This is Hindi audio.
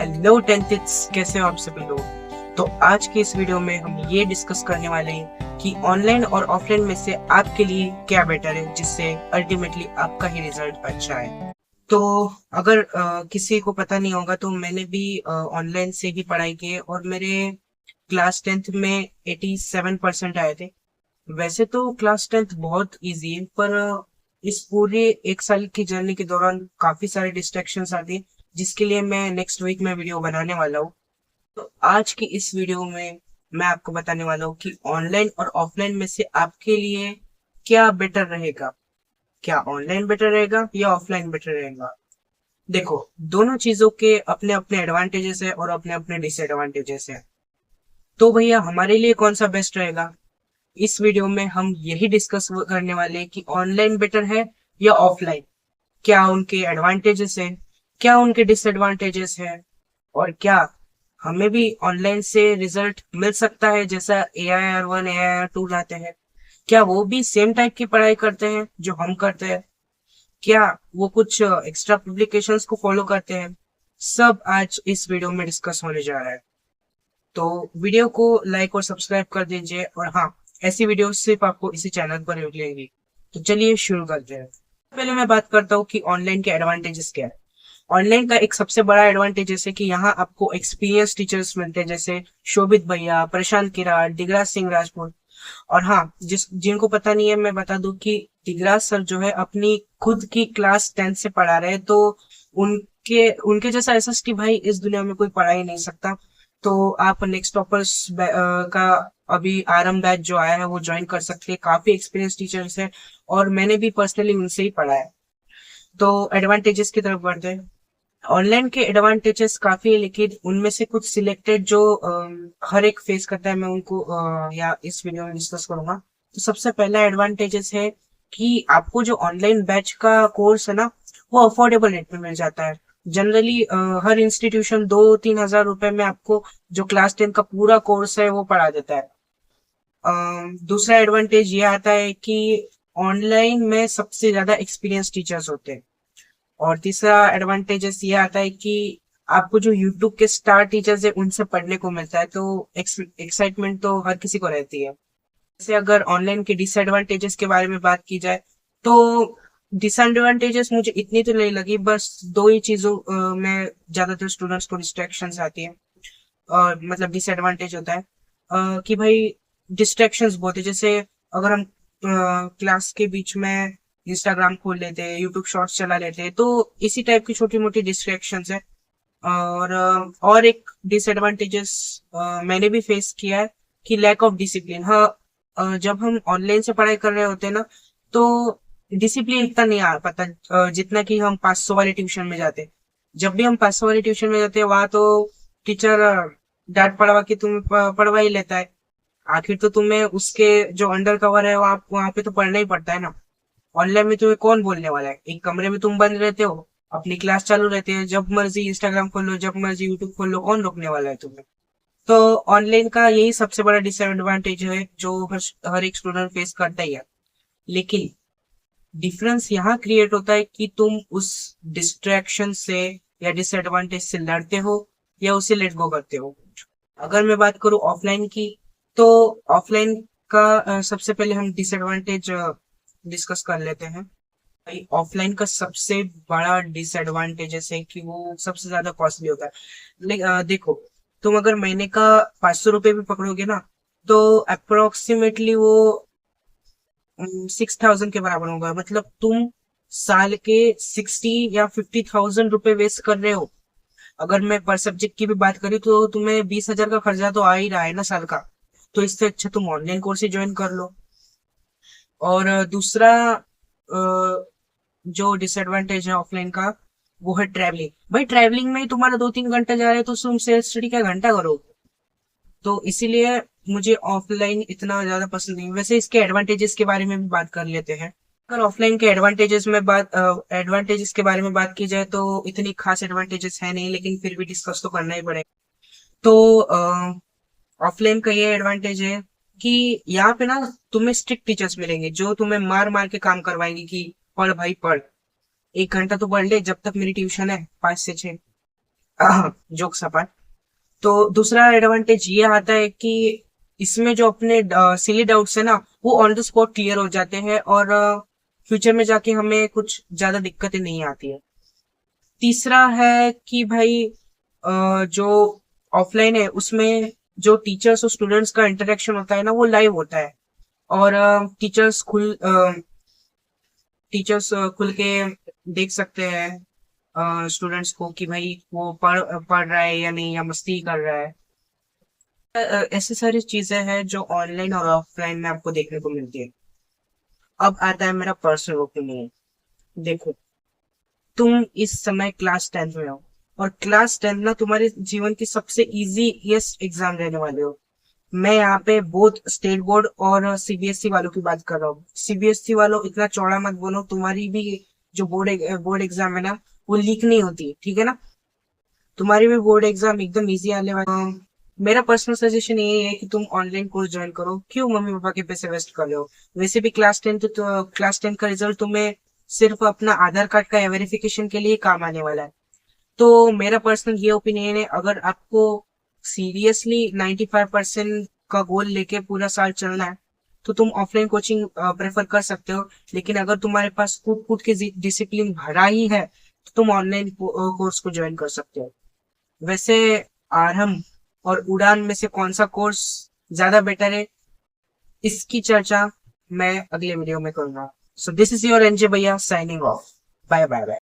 हेलो टेंथिट्स, कैसे हो आप सभी लोग। तो आज की इस वीडियो में हम ये डिस्कस करने वाले हैं कि ऑनलाइन और ऑफलाइन में से आपके लिए क्या बेटर है, जिससे अल्टीमेटली आपका ही रिजल्ट अच्छा है। तो अगर किसी को पता नहीं होगा तो मैंने भी ऑनलाइन से ही पढ़ाई की है और मेरे क्लास 10th में 87% आए थे। वैसे तो क्लास 10th बहुत इजी है, पर इस पूरे एक साल की जर्नी के दौरान काफी सारे डिस्ट्रैक्शंस आती है, जिसके लिए मैं नेक्स्ट वीक में वीडियो बनाने वाला हूँ। तो आज की इस वीडियो में मैं आपको बताने वाला हूँ कि ऑनलाइन और ऑफलाइन में से आपके लिए क्या बेटर रहेगा। क्या ऑनलाइन बेटर रहेगा या ऑफलाइन बेटर रहेगा। देखो, दोनों चीजों के अपने अपने एडवांटेजेस है और अपने अपने डिसएडवांटेजेस है। तो भैया हमारे लिए कौन सा बेस्ट रहेगा, इस वीडियो में हम यही डिस्कस करने वाले हैं कि ऑनलाइन बेटर है या ऑफलाइन। क्या उनके एडवांटेजेस हैं, क्या उनके डिसएडवांटेजेस हैं, और क्या हमें भी ऑनलाइन से रिजल्ट मिल सकता है जैसा AIR1 AIR2 लाते हैं। क्या वो भी सेम टाइप की पढ़ाई करते हैं जो हम करते हैं। क्या वो कुछ एक्स्ट्रा पब्लिकेशंस को फॉलो करते हैं। सब आज इस वीडियो में डिस्कस होने जा रहा है। तो वीडियो को लाइक और सब्सक्राइब कर दीजिए, और हाँ, ऐसी वीडियो सिर्फ आपको इसी चैनल पर मिलेंगी। तो चलिए शुरू करते हैं। पहले मैं बात करता हूँ कि ऑनलाइन के एडवांटेजेस क्या है। ऑनलाइन का एक सबसे बड़ा एडवांटेज है कि यहाँ आपको एक्सपीरियंस टीचर्स मिलते हैं, जैसे शोभित भैया, प्रशांत किरार, दिगराज सिंह राजपूत। और हाँ, जिनको पता नहीं है मैं बता दूं कि दिगराज सर जो है अपनी खुद की क्लास 10 से पढ़ा रहे हैं। तो उनके उनके जैसा एसएसटी भाई इस दुनिया में कोई पढ़ा ही नहीं सकता। तो आप नेक्स्ट टॉपर्स का अभी आरएम बैच जो आया है वो ज्वाइन कर सकते हैं। काफी एक्सपीरियंस टीचर्स है और मैंने भी पर्सनली उनसे ही पढ़ा है। तो एडवांटेजेस की तरफ बढ़ते हैं। ऑनलाइन के एडवांटेजेस काफी है, लेकिन उनमें से कुछ सिलेक्टेड जो हर एक फेस करता है, मैं उनको या इस वीडियो में डिस्कस करूंगा। तो सबसे पहला एडवांटेजेस है कि आपको जो ऑनलाइन बैच का कोर्स है ना, वो अफोर्डेबल रेट में मिल जाता है। जनरली हर इंस्टीट्यूशन 2-3 हज़ार रुपए में आपको जो क्लास 10 का पूरा कोर्स है वो पढ़ा देता है। दूसरा एडवांटेज ये आता है कि ऑनलाइन में सबसे ज्यादा एक्सपीरियंस टीचर्स होते हैं। और तीसरा एडवांटेजेस ये आता है कि आपको जो यूट्यूब के स्टार टीचर्स है उनसे पढ़ने को मिलता है। तो एक्साइटमेंट तो हर किसी को रहती है। जैसे अगर ऑनलाइन के डिसएडवांटेजेस के बारे में बात की जाए तो डिसएडवांटेजेस मुझे इतनी तो नहीं लगी, बस दो ही चीजों में ज्यादातर स्टूडेंट्स को डिस्ट्रैक्शंस आती है। और मतलब डिसएडवांटेज होता है कि भाई डिस्ट्रैक्शंस बहुत है। जैसे अगर हम क्लास के बीच में इंस्टाग्राम खोल लेते हैं, यूट्यूब शॉर्ट्स चला लेते हैं, तो इसी टाइप की छोटी मोटी डिस्ट्रैक्शंस है। और एक डिसएडवांटेजेस मैंने भी फेस किया है कि लैक ऑफ डिसिप्लिन। हाँ, जब हम ऑनलाइन से पढ़ाई कर रहे होते हैं ना, तो डिसिप्लिन इतना नहीं आ पाता जितना कि हम 500 वाले ट्यूशन में जाते हैं। जब भी हम 500 वाले ट्यूशन में जाते हैं, वहां तो टीचर डांट पड़वा के तुम्हें पढ़वा ही लेता है। आखिर तो तुम्हें उसके जो अंडर कवर है वहां पे तो पढ़ना ही पड़ता है ना। ऑनलाइन में तुम्हें कौन बोलने वाला है। एक कमरे में तुम बंद रहते हो, अपनी क्लास चालू रहती है, जब मर्जी इंस्टाग्राम खोल लो, जब मर्जी यूट्यूब खोल लो, कौन रोकने वाला है तुम्हें। तो ऑनलाइन का यही सबसे बड़ा डिसएडवांटेज है जो हर एक स्टूडेंट फेस करता ही है। लेकिन डिफरेंस यहाँ क्रिएट होता है कि तुम उस डिस्ट्रैक्शन से या डिसएडवांटेज से लड़ते हो या उसे लेट गो करते हो। अगर मैं बात करूँ ऑफलाइन की, तो ऑफलाइन का सबसे पहले हम डिसएडवांटेज डिस्कस कर लेते हैं। भाई ऑफलाइन का सबसे बड़ा डिसएडवांटेज है कि वो सबसे ज्यादा कॉस्टली होता है। देखो, तुम अगर महीने का 500 रुपये भी पकड़ोगे ना, तो अप्रोक्सीमेटली वो 6,000 के बराबर होगा। मतलब तुम साल के 60 या 50,000 रुपए वेस्ट कर रहे हो। अगर मैं पर सब्जेक्ट की भी बात करूँ तो तुम्हें 20,000 का खर्चा तो आ ही रहा है ना साल का। तो इससे अच्छा तुम ऑनलाइन कोर्स ही ज्वाइन कर लो। और दूसरा जो डिसएडवांटेज है ऑफलाइन का, वो है ट्रैवलिंग। भाई ट्रैवलिंग में ही तुम्हारा 2-3 घंटा जा रहा है, तो तुम सेल्फ स्टडी क्या घंटा करोगे। तो इसीलिए मुझे ऑफलाइन इतना ज्यादा पसंद नहीं। वैसे इसके एडवांटेजेस के बारे में भी बात कर लेते हैं। अगर ऑफलाइन के एडवांटेजेस के बारे में बात की जाए तो इतनी खास एडवांटेजेस है नहीं, लेकिन फिर भी डिस्कस तो करना ही पड़ेगा। तो ऑफलाइन का ये एडवांटेज है कि यहाँ पे ना तुम्हें स्ट्रिक्ट टीचर्स मिलेंगे जो तुम्हें मार मार के काम करवाएंगे कि पढ़ भाई पढ़, 1 घंटा तो पढ़ ले जब तक मेरी ट्यूशन है 5 से 6। Jokes apart. तो दूसरा एडवांटेज ये आता है कि इसमें जो अपने सिली डाउट्स है ना, वो ऑन द स्पॉट क्लियर हो जाते हैं और फ्यूचर में जाके हमें कुछ ज्यादा दिक्कतें नहीं आती है। तीसरा है कि भाई जो ऑफलाइन है उसमें जो टीचर्स और स्टूडेंट्स का इंटरेक्शन होता है ना, वो लाइव होता है। और टीचर्स खुल के देख सकते हैं स्टूडेंट्स को कि भाई वो पढ़ रहा है या नहीं, या मस्ती कर रहा है। ऐसी सारी चीजें हैं जो ऑनलाइन और ऑफलाइन में आपको देखने को मिलती है। अब आता है मेरा पर्सनल ओपिनियन। देखो, तुम इस समय क्लास 10th में हो, और क्लास 10th ना तुम्हारे जीवन की सबसे इजीएस्ट एग्जाम रहने वाले हो। मैं यहाँ पे बोथ स्टेट बोर्ड और सीबीएसई वालों की बात कर रहा हूँ। सीबीएसई वालों, इतना चौड़ा मत बोलो, तुम्हारी भी जो बोर्ड एग्जाम है ना, वो लीक नहीं होती, ठीक है ना। तुम्हारी भी बोर्ड एग्जाम एकदम इजी आने वाली है। मेरा पर्सनल सजेशन ये है कि तुम ऑनलाइन कोर्स ज्वाइन करो। क्यों मम्मी पापा के पैसे वेस्ट कर रहे हो? वैसे भी क्लास टेंथ का रिजल्ट तुम्हें सिर्फ अपना आधार कार्ड का वेरिफिकेशन के लिए काम आने वाला है। तो मेरा पर्सनल ये ओपिनियन है, अगर आपको सीरियसली 95% का गोल लेके पूरा साल चलना है, तो तुम ऑफलाइन कोचिंग प्रेफर कर सकते हो। लेकिन अगर तुम्हारे पास कूट कूट के डिसिप्लिन भरा ही है, तो तुम ऑनलाइन कोर्स को ज्वाइन कर सकते हो। वैसे आरंभ और उड़ान में से कौन सा कोर्स ज्यादा बेटर है, इसकी चर्चा मैं अगले वीडियो में करूंगा। So this is your NJ भैया, signing off. Bye bye bye.